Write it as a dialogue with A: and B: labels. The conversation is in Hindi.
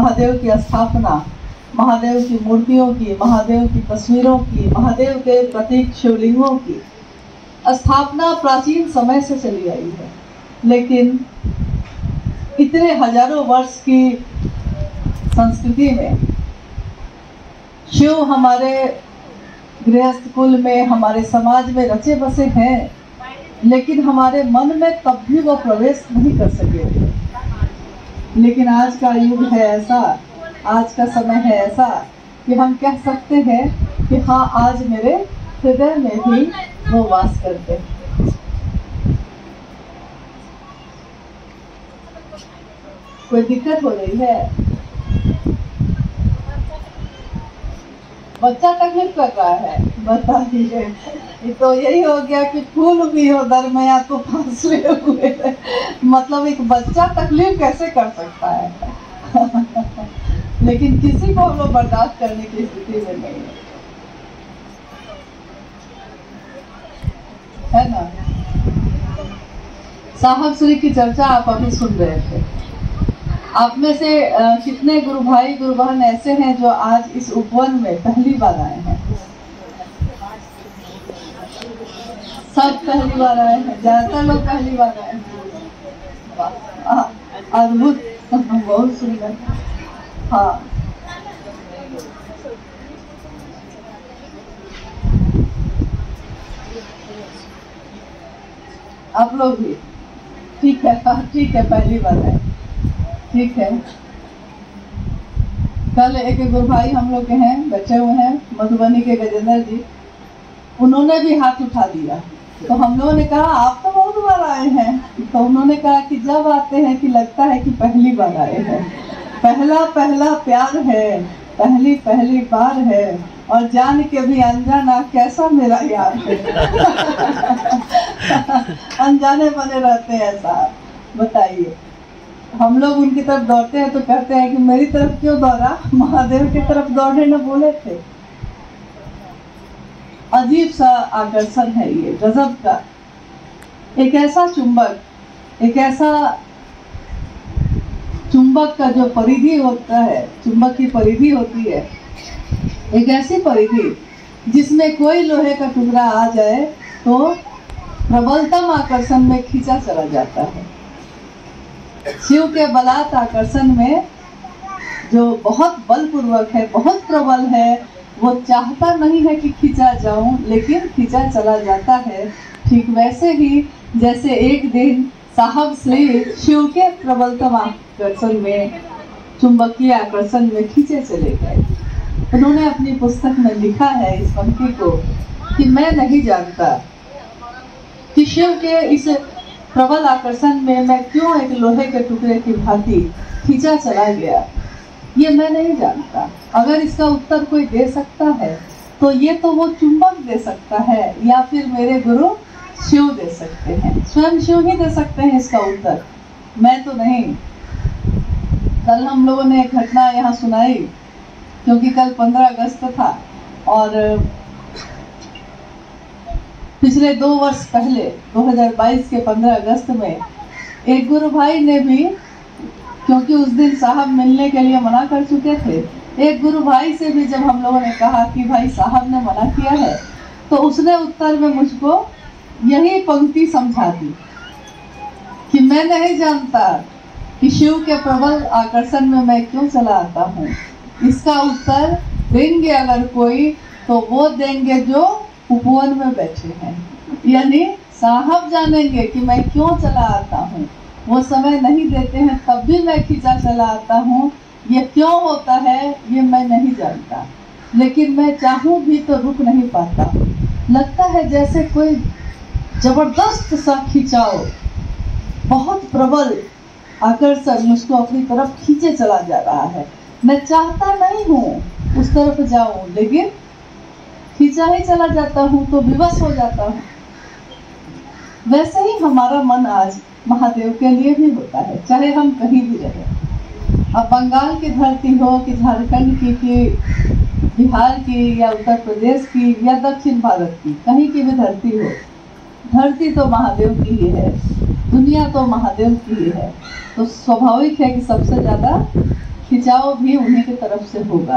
A: महादेव की स्थापना, महादेव की मूर्तियों की, महादेव की तस्वीरों की, महादेव के प्रतीक शिवलिंगों की स्थापना प्राचीन समय से चली आई है। लेकिन इतने हजारों वर्ष की संस्कृति में शिव हमारे गृहस्थ कुल में, हमारे समाज में रचे बसे हैं, लेकिन हमारे मन में कभी वो प्रवेश नहीं कर सके थे। लेकिन आज का युग है ऐसा, आज का समय है ऐसा कि हम कह सकते हैं कि हाँ, आज मेरे हृदय में भी वो वास करते हैं। कोई दिक्कत हो रही है? बच्चा तकलीफ कर रहा है, बता दीजिए। तो यही हो गया कि फूल भी हो दर में या तो फांसले हुए। मतलब एक बच्चा तकलीफ कैसे कर सकता है? लेकिन किसी को हम लोग बर्दाश्त करने की स्थिति में नहीं है ना। साहब श्री की चर्चा आप अभी सुन रहे थे। आप में से कितने गुरु भाई गुरु बहन ऐसे हैं जो आज इस उपवन में पहली बार आए हैं? सब पहली बार आए हैं, ज्यादातर लोग पहली बार आए हैं। अद्भुत, बहुत सुंदर। हाँ, आप लोग भी ठीक है, ठीक है, पहली बार आए, ठीक है। कल एक गुरु भाई हम लोग के हैं, बैठे हुए हैं, मधुबनी के गजेंद्र जी, उन्होंने भी हाथ उठा दिया। तो हम लोगों ने कहा आप तो बहुत बार आए हैं। तो उन्होंने कहा कि जब आते हैं कि लगता है कि पहली बार आए हैं। पहला पहला प्यार है, पहली पहली बार है, और जान के भी अनजाना कैसा मेरा यार है। अनजाने बने रहते हैं साहब, बताइए। हम लोग उनकी तरफ दौड़ते हैं तो कहते हैं कि मेरी तरफ क्यों दौड़ा, महादेव की तरफ दौड़ने न बोले थे। अजीब सा आकर्षण है ये, गजब का। एक ऐसा चुंबक, एक ऐसा चुंबक का जो परिधि होता है, चुंबक की परिधि होती है, एक ऐसी परिधि जिसमें कोई लोहे का टुकड़ा आ जाए तो प्रबलतम आकर्षण में खींचा चला जाता है। शिव के बलात् आकर्षण में जो बहुत बलपूर्वक है, बहुत प्रबल है, वो चाहता नहीं है कि खींचा जाऊं, लेकिन खींचा चला जाता है। ठीक वैसे ही जैसे एक दिन साहब श्री शिव के प्रबलतम आकर्षण में, चुंबकीय आकर्षण में खींचे चले गए। उन्होंने अपनी पुस्तक में लिखा है इस पंक्ति को कि मैं नहीं जानता कि शिव के इस प्रबल आकर्षण में मैं क्यों एक लोहे के टुकड़े की भांति खींचा चला गया, ये मैं नहीं जानता। अगर इसका उत्तर कोई दे सकता है तो ये तो वो चुंबक दे सकता है, या फिर मेरे गुरु शिव दे सकते हैं। स्वयं शिव ही दे सकते हैं इसका उत्तर, मैं तो नहीं। कल हम लोगों ने एक घटना यहाँ सुनाई, क्योंकि कल 15 अगस्त था और पिछले 2 वर्ष पहले 2022 के 15 अगस्त में एक गुरु भाई ने भी, क्योंकि उस दिन साहब मिलने के लिए मना कर चुके थे, एक गुरु भाई से भी जब हम लोगों ने कहा कि भाई साहब ने मना किया है, तो उसने उत्तर में मुझको यही पंक्ति समझा दी कि मैं नहीं जानता कि शिव के प्रबल आकर्षण में मैं क्यों चला आता हूँ। इसका उत्तर देंगे अगर कोई तो वो देंगे जो उपवन में बैठे हैं, यानी साहब जानेंगे कि मैं क्यों चला आता हूँ। वो समय नहीं देते हैं तब भी मैं खींचा चला आता हूँ। ये क्यों होता है ये मैं नहीं जानता, लेकिन मैं चाहूँ भी तो रुक नहीं पाता। लगता है जैसे कोई जबरदस्त सा खिंचाव, बहुत प्रबल आकर्षण मुझको अपनी तरफ खींचे चला जा रहा है। मैं चाहता नहीं हूँ उस तरफ जाऊँ, लेकिन खींचा ही चला जाता हूँ तो विवश हो जाता हूँ। वैसे ही हमारा मन आज महादेव के लिए भी होता है, चाहे हम कहीं भी रहें। अब बंगाल की धरती हो कि झारखंड की, कि बिहार की, या उत्तर प्रदेश की, या दक्षिण भारत की, कहीं की भी धरती हो, धरती तो महादेव की ही है, दुनिया तो महादेव की ही है। तो स्वाभाविक है कि सबसे ज़्यादा खिंचाव भी उन्हीं की तरफ से होगा।